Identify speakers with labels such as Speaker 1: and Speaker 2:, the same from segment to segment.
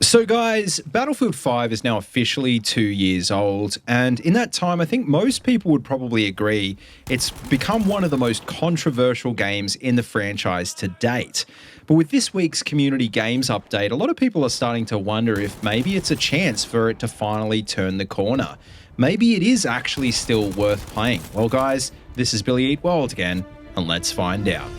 Speaker 1: So guys, Battlefield 5 is now officially 2 years old, and in that time I think most people would probably agree it's become one of the most controversial games in the franchise to date. But with this week's Community Games update, a lot of people are starting to wonder if maybe it's a chance for it to finally turn the corner. Maybe it is actually still worth playing. Well guys, this is BillyEatWorld again, and let's find out.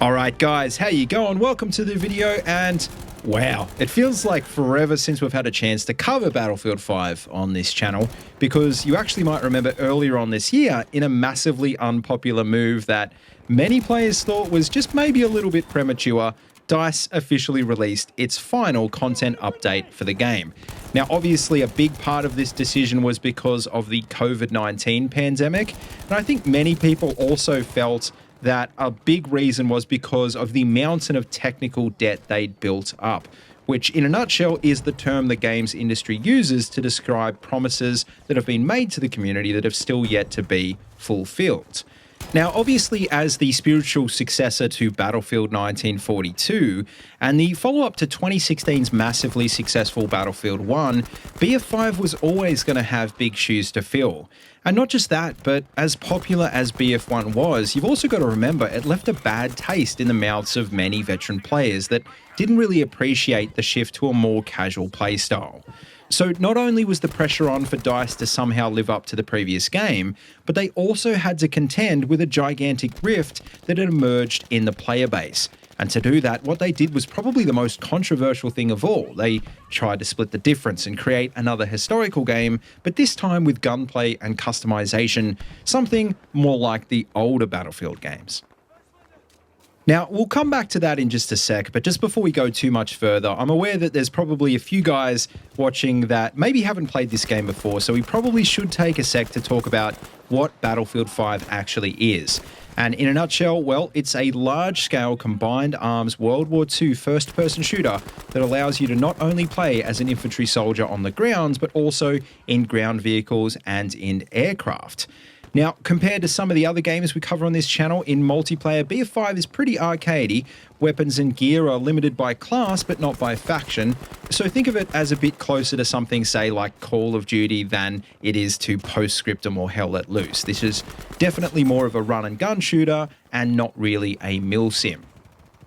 Speaker 1: Alright guys, how you going? Welcome to the video, and wow, it feels like forever since we've had a chance to cover Battlefield 5 on this channel, because you actually might remember earlier on this year, in a massively unpopular move that many players thought was just maybe a little bit premature, DICE officially released its final content update for the game. Now obviously a big part of this decision was because of the COVID-19 pandemic, and I think many people also felt that a big reason was because of the mountain of technical debt they'd built up, which in a nutshell is the term the games industry uses to describe promises that have been made to the community that have still yet to be fulfilled. Now, obviously, as the spiritual successor to Battlefield 1942 and the follow-up to 2016's massively successful Battlefield 1, BF5 was always going to have big shoes to fill. And not just that, but as popular as BF1 was, you've also got to remember it left a bad taste in the mouths of many veteran players that didn't really appreciate the shift to a more casual playstyle. So not only was the pressure on for DICE to somehow live up to the previous game, but they also had to contend with a gigantic rift that had emerged in the player base. And to do that, what they did was probably the most controversial thing of all. They tried to split the difference and create another historical game, but this time with gunplay and customization, something more like the older Battlefield games. Now, we'll come back to that in just a sec, but just before we go too much further, I'm aware that there's probably a few guys watching that maybe haven't played this game before, so we probably should take a sec to talk about what Battlefield 5 actually is. And in a nutshell, well, it's a large-scale combined arms World War II first-person shooter that allows you to not only play as an infantry soldier on the ground, but also in ground vehicles and in aircraft. Now, compared to some of the other games we cover on this channel, in multiplayer, BF5 is pretty arcadey. Weapons and gear are limited by class, but not by faction. So think of it as a bit closer to something, say, like Call of Duty than it is to Postscriptum or Hell Let Loose. This is definitely more of a run-and-gun shooter and not really a milsim.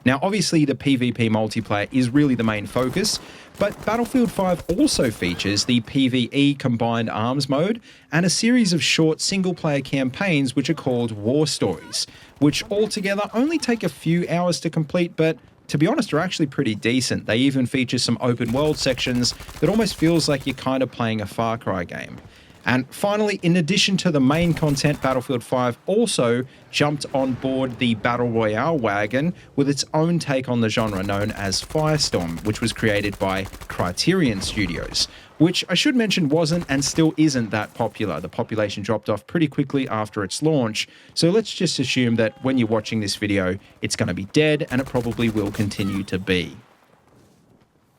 Speaker 1: Now, obviously, the PvP multiplayer is really the main focus, but Battlefield 5 also features the PvE combined arms mode and a series of short single-player campaigns which are called War Stories, which altogether only take a few hours to complete, but to be honest, are actually pretty decent. They even feature some open world sections that almost feels like you're kind of playing a Far Cry game. And finally, in addition to the main content, Battlefield 5 also jumped on board the Battle Royale wagon with its own take on the genre known as Firestorm, which was created by Criterion Studios, which I should mention wasn't and still isn't that popular. The population dropped off pretty quickly after its launch, so let's just assume that when you're watching this video, it's going to be dead, and it probably will continue to be.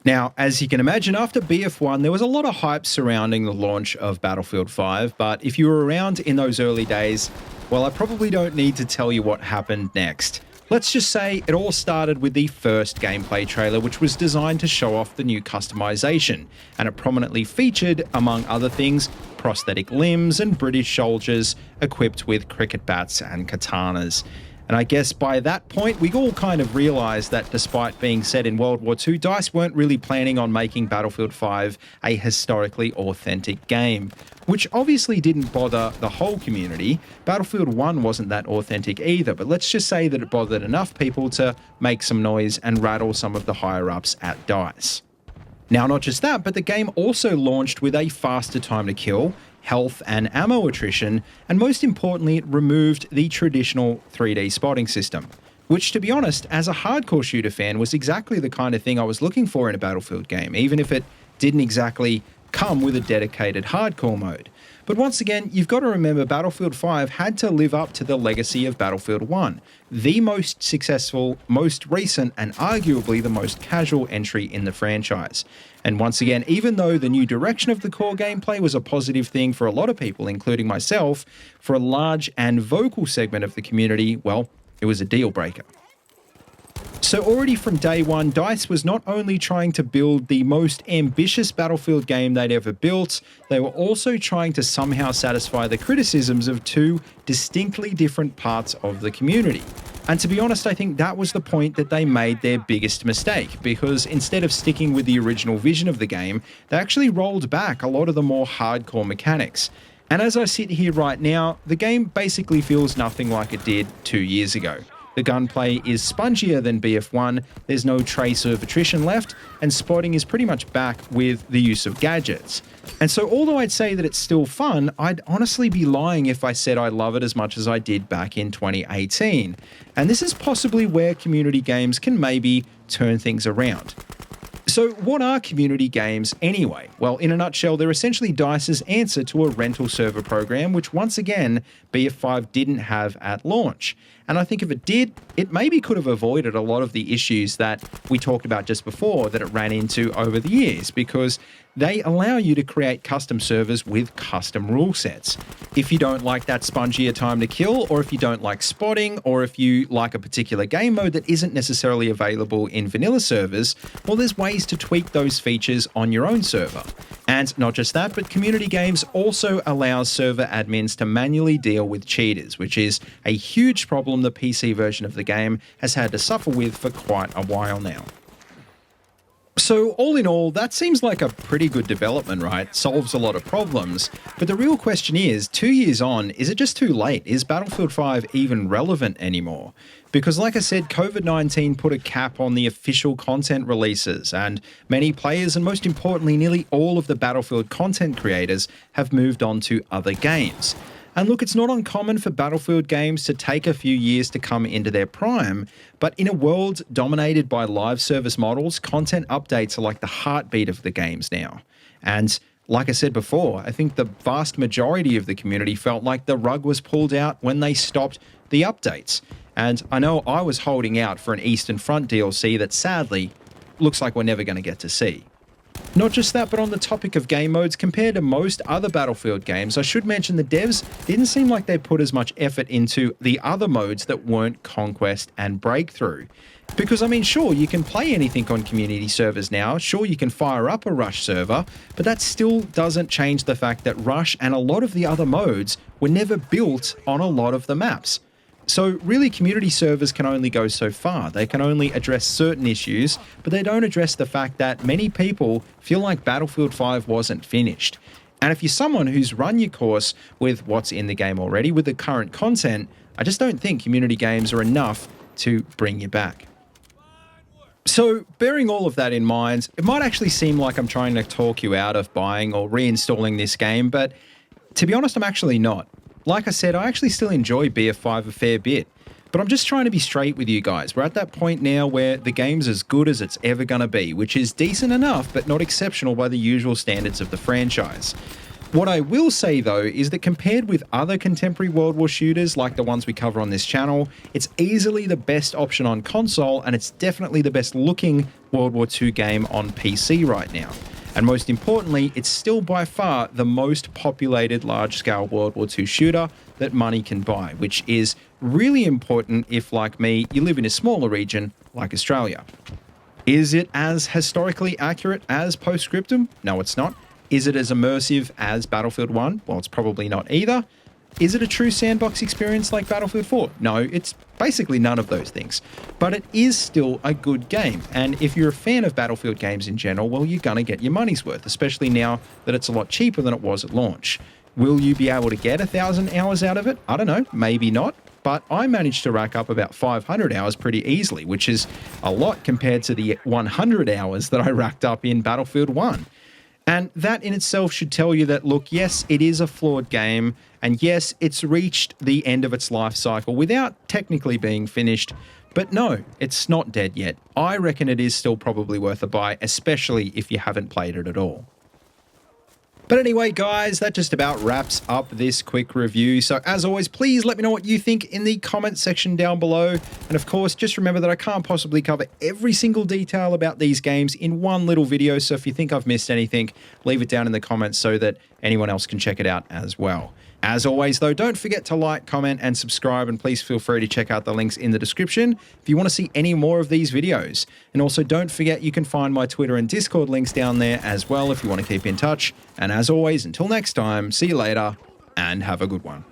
Speaker 1: Now, as you can imagine, after BF1, there was a lot of hype surrounding the launch of Battlefield 5, but if you were around in those early days, well, I probably don't need to tell you what happened next. Let's just say it all started with the first gameplay trailer, which was designed to show off the new customization, and it prominently featured, among other things, prosthetic limbs and British soldiers equipped with cricket bats and katanas. And I guess by that point, we all kind of realized that despite being set in World War II, DICE weren't really planning on making Battlefield 5 a historically authentic game, which obviously didn't bother the whole community. Battlefield 1 wasn't that authentic either, but let's just say that it bothered enough people to make some noise and rattle some of the higher-ups at DICE. Now, not just that, but the game also launched with a faster time to kill, health and ammo attrition, and most importantly, it removed the traditional 3D spotting system, which, to be honest, as a hardcore shooter fan, was exactly the kind of thing I was looking for in a Battlefield game, even if it didn't exactly come with a dedicated hardcore mode. But once again, you've got to remember Battlefield 5 had to live up to the legacy of Battlefield 1, the most successful, most recent, and arguably the most casual entry in the franchise. And once again, even though the new direction of the core gameplay was a positive thing for a lot of people, including myself, for a large and vocal segment of the community, well, it was a deal breaker. So already from day one, DICE was not only trying to build the most ambitious Battlefield game they'd ever built, they were also trying to somehow satisfy the criticisms of two distinctly different parts of the community. And to be honest, I think that was the point that they made their biggest mistake, because instead of sticking with the original vision of the game, they actually rolled back a lot of the more hardcore mechanics. And as I sit here right now, the game basically feels nothing like it did 2 years ago. The gunplay is spongier than BF1, there's no trace of attrition left, and spotting is pretty much back with the use of gadgets. And so although I'd say that it's still fun, I'd honestly be lying if I said I love it as much as I did back in 2018. And this is possibly where community games can maybe turn things around. So what are community games anyway? Well, in a nutshell, they're essentially DICE's answer to a rental server program, which once again, BF5 didn't have at launch. And I think if it did, it maybe could have avoided a lot of the issues that we talked about just before that it ran into over the years, because they allow you to create custom servers with custom rule sets. If you don't like that spongier time to kill, or if you don't like spotting, or if you like a particular game mode that isn't necessarily available in vanilla servers, well, there's ways to tweak those features on your own server. And not just that, but community games also allows server admins to manually deal with cheaters, which is a huge problem the PC version of the game has had to suffer with for quite a while now. So all in all, that seems like a pretty good development, right? Solves a lot of problems. But the real question is, 2 years on, is it just too late? Is Battlefield 5 even relevant anymore? Because like I said, COVID-19 put a cap on the official content releases, and many players, and most importantly, nearly all of the Battlefield content creators have moved on to other games. And look, it's not uncommon for Battlefield games to take a few years to come into their prime, but in a world dominated by live service models, content updates are like the heartbeat of the games now. And like I said before, I think the vast majority of the community felt like the rug was pulled out when they stopped the updates. And I know I was holding out for an Eastern Front DLC that sadly looks like we're never going to get to see. Not just that, but on the topic of game modes, compared to most other Battlefield games, I should mention the devs didn't seem like they put as much effort into the other modes that weren't Conquest and Breakthrough. Because, I mean, sure, you can play anything on community servers now, sure, you can fire up a Rush server, but that still doesn't change the fact that Rush and a lot of the other modes were never built on a lot of the maps. So really, community servers can only go so far. They can only address certain issues, but they don't address the fact that many people feel like Battlefield 5 wasn't finished. And if you're someone who's run your course with what's in the game already, with the current content, I just don't think community games are enough to bring you back. So, bearing all of that in mind, it might actually seem like I'm trying to talk you out of buying or reinstalling this game, but to be honest, I'm actually not. Like I said, I actually still enjoy BF5 a fair bit, but I'm just trying to be straight with you guys. We're at that point now where the game's as good as it's ever going to be, which is decent enough, but not exceptional by the usual standards of the franchise. What I will say, though, is that compared with other contemporary World War shooters like the ones we cover on this channel, it's easily the best option on console, and it's definitely the best looking World War II game on PC right now. And most importantly, it's still by far the most populated large-scale World War II shooter that money can buy, which is really important if, like me, you live in a smaller region like Australia. Is it as historically accurate as Postscriptum? No, it's not. Is it as immersive as Battlefield 1? Well, it's probably not either. Is it a true sandbox experience like Battlefield 4? No, it's basically none of those things. But it is still a good game, and if you're a fan of Battlefield games in general, well, you're gonna get your money's worth, especially now that it's a lot cheaper than it was at launch. Will you be able to get 1,000 hours out of it? I don't know, maybe not, but I managed to rack up about 500 hours pretty easily, which is a lot compared to the 100 hours that I racked up in Battlefield 1. And that in itself should tell you that, look, yes, it is a flawed game, and yes, it's reached the end of its life cycle without technically being finished, but no, it's not dead yet. I reckon it is still probably worth a buy, especially if you haven't played it at all. But anyway, guys, that just about wraps up this quick review. So as always, please let me know what you think in the comment section down below. And of course, just remember that I can't possibly cover every single detail about these games in one little video. So if you think I've missed anything, leave it down in the comments so that anyone else can check it out as well. As always, though, don't forget to like, comment, and subscribe, and please feel free to check out the links in the description if you want to see any more of these videos. And also, don't forget you can find my Twitter and Discord links down there as well if you want to keep in touch. And as always, until next time, see you later, and have a good one.